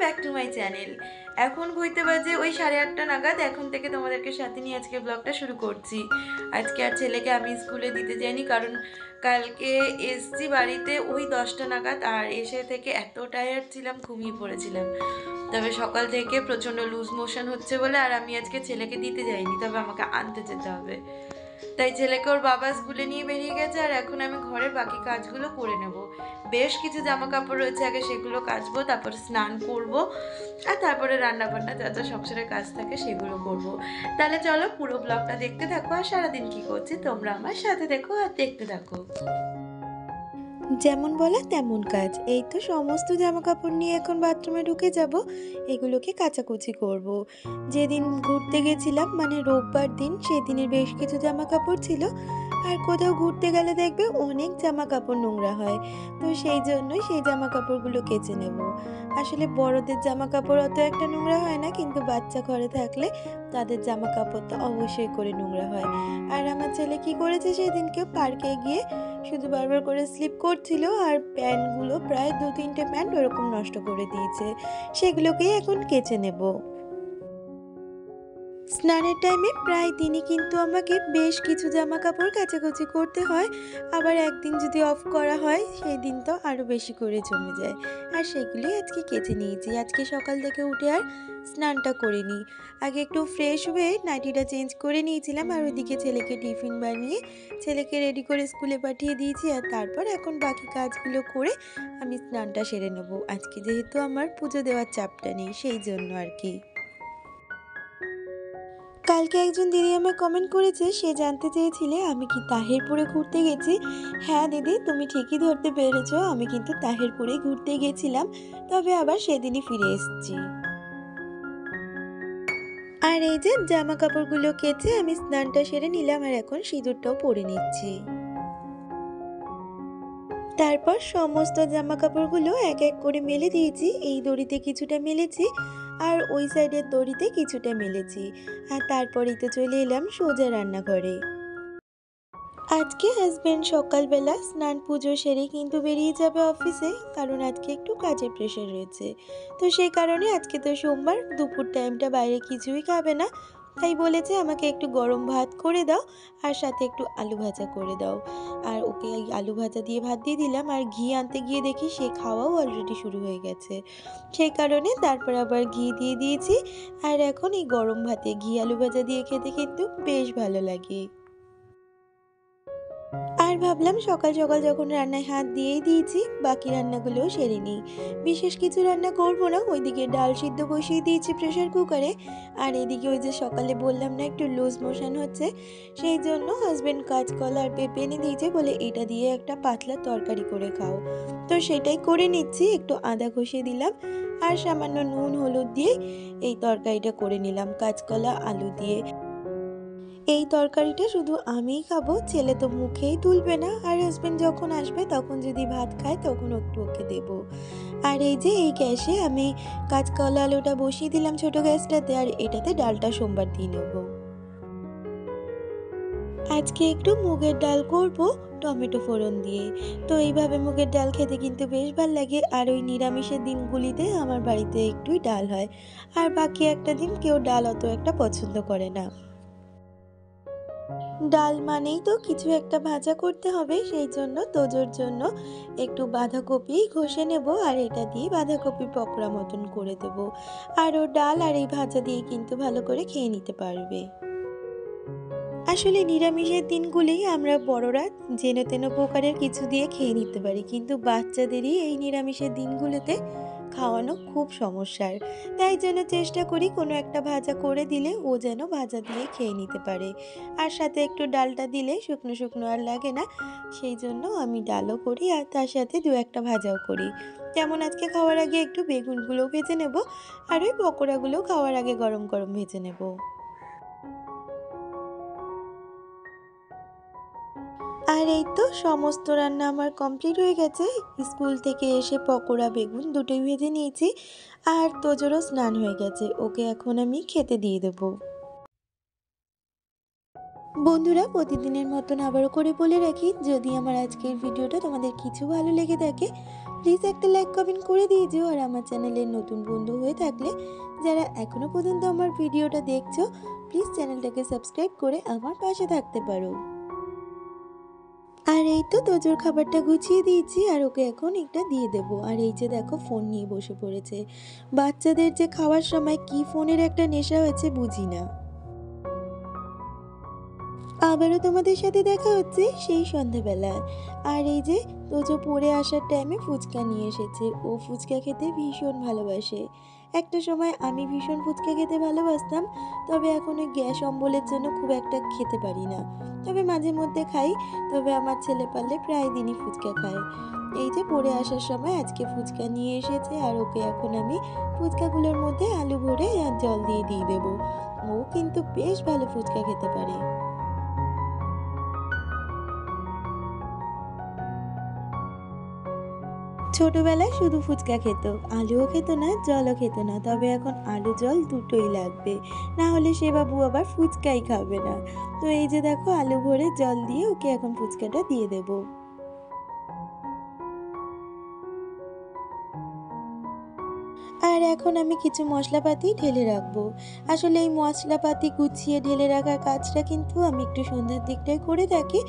Back to my channel. এখন ঘুরতে বাজে ওই 8:30 নাগাদ। এখন থেকে তোমাদেরকে সাথে নিয়ে আজকে ব্লগটা শুরু করছি। আজকে আর ছেলেকে আমি স্কুলে দিতে যাইনি, কারণ কালকে এসছি বাড়িতে ওই 10টা নাগাদ, আর এসে থেকে এত টায়ার্ড ছিলাম, ঘুমিয়ে পড়েছিলাম। তবে সকাল থেকে প্রচণ্ড লুজ মোশন হচ্ছে বলে আর আমি আজকে ছেলেকে দিতে যাইনি, তবে আমাকে আনতে যেতে হবে। তাই ছেলেকে ওর বাবা স্কুলে নিয়ে বেরিয়ে গেছে, আর এখন আমি ঘরের বাকি কাজগুলো করে নেব। বেশ কিছু জামা কাপড় রয়েছে, আগে সেগুলো কাচবো, তারপর স্নান করব, আর তারপরে রান্না বান্না যা যা সংসারের কাজ থাকে সেগুলো করব। তাহলে চলো পুরো ব্লগটা দেখতে থাকো, আর সারাদিন কী করছি তোমরা আমার সাথে দেখো আর দেখতে থাকো। যেমন বলা তেমন কাজ। এই তো সমস্ত জামা কাপড় নিয়ে এখন বাথরুমে ঢুকে যাব, এগুলোকে কাচাকুচি করব। যেদিন ঘুরতে গেছিলাম মানে রোববার দিন, সেদিনের বেশ কিছু জামা কাপড় ছিল, আর কোথাও ঘুরতে গেলে দেখবে অনেক জামা কাপড় নোংরা হয়, তো সেই জন্যই সেই জামা কাপড়গুলো কেচে নেব। আসলে বড়দের জামা কাপড় অত একটা নোংরা হয় না, কিন্তু বাচ্চা ঘরে থাকলে তাদের জামা কাপড় তো অবশ্যই করে নোংরা হয়। আর আমার ছেলে কি করেছে, সেদিনকে পার্কে গিয়ে শুধু বারবার করে স্লিপ করছিল, আর প্যান্টগুলো প্রায় 2-3টে প্যান্ট ওরকম নষ্ট করে দিয়েছে, সেগুলোকেই এখন কেচে নেব। স্নানের টাইমে প্রায় দিনই কিন্তু আমাকে বেশ কিছু জামা কাপড় কাচাকুচি করতে হয়, আবার একদিন যদি অফ করা হয় সেই দিন তো আরও বেশি করে জমে যায়, আর সেগুলি আজকে কেচে নিয়েছি। আজকে সকাল থেকে উঠে আর স্নানটা করিনি, আগে একটু ফ্রেশ হয়ে নাইটিটা চেঞ্জ করে নিয়েছিলাম, আর ওইদিকে ছেলেকে টিফিন বানিয়ে ছেলেকে রেডি করে স্কুলে পাঠিয়ে দিয়েছি, আর তারপর এখন বাকি কাজগুলো করে আমি স্নানটা সেরে নেবো। আজকে যেহেতু আমার পুজো দেওয়ার চাপটা নেই, সেই জন্য আর কি। কালকে একজন দিদি আমায় কমেন্ট করেছে, সে জানতে চেয়েছিলে আমি কি তাহিরপুরে ঘুরতে গেছি। হ্যাঁ দিদি, তুমি ঠিকই ধরতে পেরেছো, আমি কিন্তু তাহিরপুরে ঘুরতে গেছিলাম, তবে আবার সেদিনই ফিরে এসেছি। আর এই যে জামা কাপড়গুলো কেচে আমি স্নানটা সেরে নিলাম, আর এখন সিঁদুরটাও পরে নিচ্ছি। তারপর সমস্ত জামা কাপড়গুলো এক এক করে মেলে দিয়েছি। এই দড়িতে কিছুটা মেলেছি, আর ওই সাইডের দড়িতে কিছুটা মেলেছি, আর তারপরেই তো চলে এলাম সোজা রান্নাঘরে। আজকে হাজবেন্ড সকালবেলা স্নান পুজো সেরে কিন্তু বেরিয়ে যাবে অফিসে, কারণ আজকে একটু কাজের প্রেশার রয়েছে। তো সেই কারণে আজকে তো সোমবার, দুপুর টাইমটা বাইরে কিছুই খাবে না, তাই বলেছে আমাকে একটু গরম ভাত করে দাও, আর সাথে একটু আলু ভাজা করে দাও। আর ওকে এই আলু ভাজা দিয়ে ভাত দিয়ে দিলাম, আর ঘি আনতে গিয়ে দেখি সে খাওয়াও অলরেডি শুরু হয়ে গেছে। সেই কারণে তারপর আবার ঘি দিয়ে দিয়েছি, আর এখন এই গরম ভাতে ঘি আলু ভাজা দিয়ে খেতে কিন্তু বেশ ভালো লাগে। আর ভাবলাম সকাল সকাল যখন রান্নায় হাত দিয়েই দিয়েছি, বাকি রান্নাগুলোও সেরে নিই। বিশেষ কিছু রান্না করবো না, ওইদিকে ডাল সিদ্ধ বসিয়ে দিয়েছি প্রেশার কুকারে, আর এদিকে ওই যে সকালে বললাম না একটু লুজ মোশন হচ্ছে, সেই জন্য হাজবেন্ড কাঁচকলা আর পেঁপে এনে দিয়েছে, বলে এটা দিয়ে একটা পাতলা তরকারি করে খাও। তো সেটাই করে নিচ্ছি, একটু আদা ঘষে দিলাম, আর সামান্য নুন হলুদ দিয়ে এই তরকারিটা করে নিলাম কাঁচকলা আলু দিয়ে। এই তরকারিটা শুধু আমিই খাবো, ছেলে তো মুখেই তুলবে না, আর হাজবেন্ড যখন আসবে তখন যদি ভাত খায় তখন একটু ওকে দেবো। আর এই যে এই গ্যাসে আমি কাঁচকলা আলুটা বসিয়ে দিলাম ছোট গ্যাসটাতে, আর এটাতে ডালটা সোমবার দিয়ে নেবো। আজকে একটু মুগের ডাল করব টমেটো ফোড়ন দিয়ে। তো এইভাবে মুগের ডাল খেতে কিন্তু বেশ ভালো লাগে, আর ওই নিরামিষের দিনগুলিতে আমার বাড়িতে একটুই ডাল হয়, আর বাকি একটা দিন কেউ ডাল অত একটা পছন্দ করে না। ডাল মানেই তো কিছু একটা ভাজা করতে হবে, সেই জন্য তোজোর জন্য একটু বাঁধাকপি ঘষে নেব, আর এটা দিয়ে বাঁধাকপি পকোড়া মতন করে দেব, আর ও ডাল আর এই ভাজা দিয়ে কিন্তু ভালো করে খেয়ে নিতে পারবে। আসলে নিরামিষের দিনগুলি আমরা বড়রা যেন তেন প্রকারের কিছু দিয়ে খেয়ে নিতে পারি, কিন্তু বাচ্চাদেরই এই নিরামিষের দিনগুলোতে খাওয়ানো খুব সমস্যার। তাই জন্য চেষ্টা করি কোনো একটা ভাজা করে দিলে ও যেন ভাজা দিয়ে খেয়ে নিতে পারে, আর সাথে একটু ডালটা দিলে শুকনো শুকনো আর লাগে না, সেই জন্য আমি ডালও করি আর তার সাথে দু একটা ভাজাও করি। যেমন আজকে খাওয়ার আগে একটু বেগুনগুলোও ভেজে নেব, আর ওই পকোড়াগুলো খাওয়ার আগে গরম গরম ভেজে নেব। আর এই তো সমস্ত রান্না আমার কমপ্লিট হয়ে গেছে। স্কুল থেকে এসে পকোড়া বেগুন দুটোই ভেজে নিয়েছি, আর তোজোরও স্নান হয়ে গেছে, ওকে এখন আমি খেতে দিয়ে দেবো। বন্ধুরা, প্রতিদিনের মতন আবারও করে বলে রাখি, যদি আমার আজকের ভিডিওটা তোমাদের কিছু ভালো লেগে থাকে প্লিজ একটা লাইক কমেন্ট করে দিয়ে যেও। আর আমার চ্যানেলের নতুন বন্ধু হয়ে থাকলে, যারা এখনো পর্যন্ত আমার ভিডিওটা দেখছো, প্লিজ চ্যানেলটাকে সাবস্ক্রাইব করে আমার পাশে থাকতে পারো। আর এই তো তোজোর খাবারটা গুছিয়ে দিয়েছি আর ওকে এখন একটা দিয়ে দেব। আর এই যে দেখো ফোন নিয়ে বসে পড়েছে। বাচ্চাদের যে খাওয়ার সময় কি ফোনের একটা নেশা হয়েছে বুঝি না। আবারও তোমাদের সাথে দেখা হচ্ছে সেই সন্ধ্যাবেলায়। আর এই যে তোজো পড়ে আসার টাইমে ফুচকা নিয়ে এসেছে। ও ফুচকা খেতে ভীষণ ভালোবাসে। একটা সময় আমি ভীষণ ফুচকা খেতে ভালোবাসতাম, তবে এখন ওই গ্যাস অম্বলের জন্য খুব একটা খেতে পারি না। তবে মাঝে মধ্যে খাই। তবে আমার ছেলে পারলে প্রায় দিনই ফুচকা খায়। এই যে পড়ে আসার সময় আজকে ফুচকা নিয়ে এসেছে আর ওকে এখন আমি ফুচকাগুলোর মধ্যে আলু ভরে আর জল দিয়ে দিয়ে দেবো। ও কিন্তু বেশ ভালো ফুচকা খেতে পারে। ছোটবেলায় শুধু ফুচকা খেত, আলুও খেত না, জলও খেত না। তবে এখন আলু জল দুটোই লাগবে, না হলে সে বাবু আবার ফুচকাই খাবে না। তো এই যে দেখো আলু ভরে জল দিয়ে ওকে এখন ফুচকাটা দিয়ে দেবো। আর এখন আমি কিছু মশলাপাতি ঢেলে রাখবো। আসলে এই মশলাপাতি গুছিয়ে ঢেলে রাখার কাজটা কিন্তু আমি একটু সন্ধ্যার দিকটাই করে থাকি,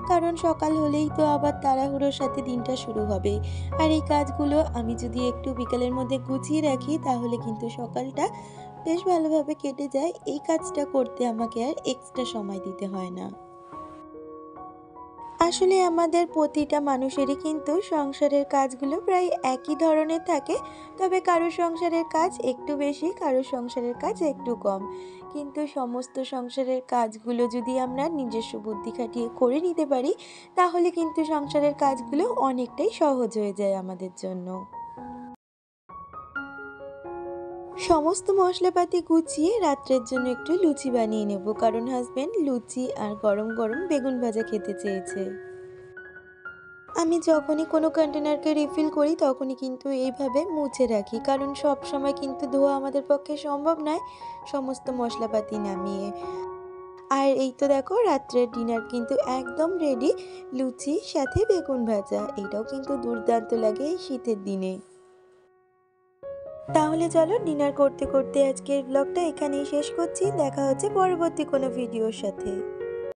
কারণ সকাল হলেই তো আবার তাড়াহুড়োর সাথে দিনটা শুরু হবে। আর এই কাজগুলো আমি যদি একটু বিকালের মধ্যে গুছিয়ে রাখি তাহলে কিন্তু সকালটা বেশ ভালোভাবে কেটে যায়। এই কাজটা করতে আমাকে আর এক্সট্রা সময় দিতে হয় না। আসলে আমাদের প্রতিটা মানুষেরই কিন্তু সংসারের কাজগুলো প্রায় একই ধরনের থাকে। তবে কারো সংসারের কাজ একটু বেশি, কারো সংসারের কাজ একটু কম। কিন্তু সমস্ত সংসারের কাজগুলো যদি আমরা নিজস্ব বুদ্ধি খাটিয়ে করে নিতে পারি, তাহলে কিন্তু সংসারের কাজগুলো অনেকটাই সহজ হয়ে যায় আমাদের জন্য। সমস্ত মশলাপাতি গুছিয়ে রাত্রের জন্য একটু লুচি বানিয়ে নেব, কারণ হাজবেন্ড লুচি আর গরম গরম বেগুন ভাজা খেতে চেয়েছে। আমি যখনই কোনো কন্টেনারকে রিফিল করি তখনই কিন্তু এইভাবে মুছে রাখি, কারণ সব সময় কিন্তু ধোয়া আমাদের পক্ষে সম্ভব নয় সমস্ত মশলাপাতি নামিয়ে। আর এই তো দেখো রাত্রের ডিনার কিন্তু একদম রেডি। লুচি সাথে বেগুন ভাজা, এটাও কিন্তু দুর্দান্ত লাগে এই শীতের দিনে। তাহলে চলো ডিনার করতে করতে আজকের ব্লগটা এখানেই শেষ করছি। দেখা হচ্ছে পরবর্তী কোনো ভিডিওর সাথে।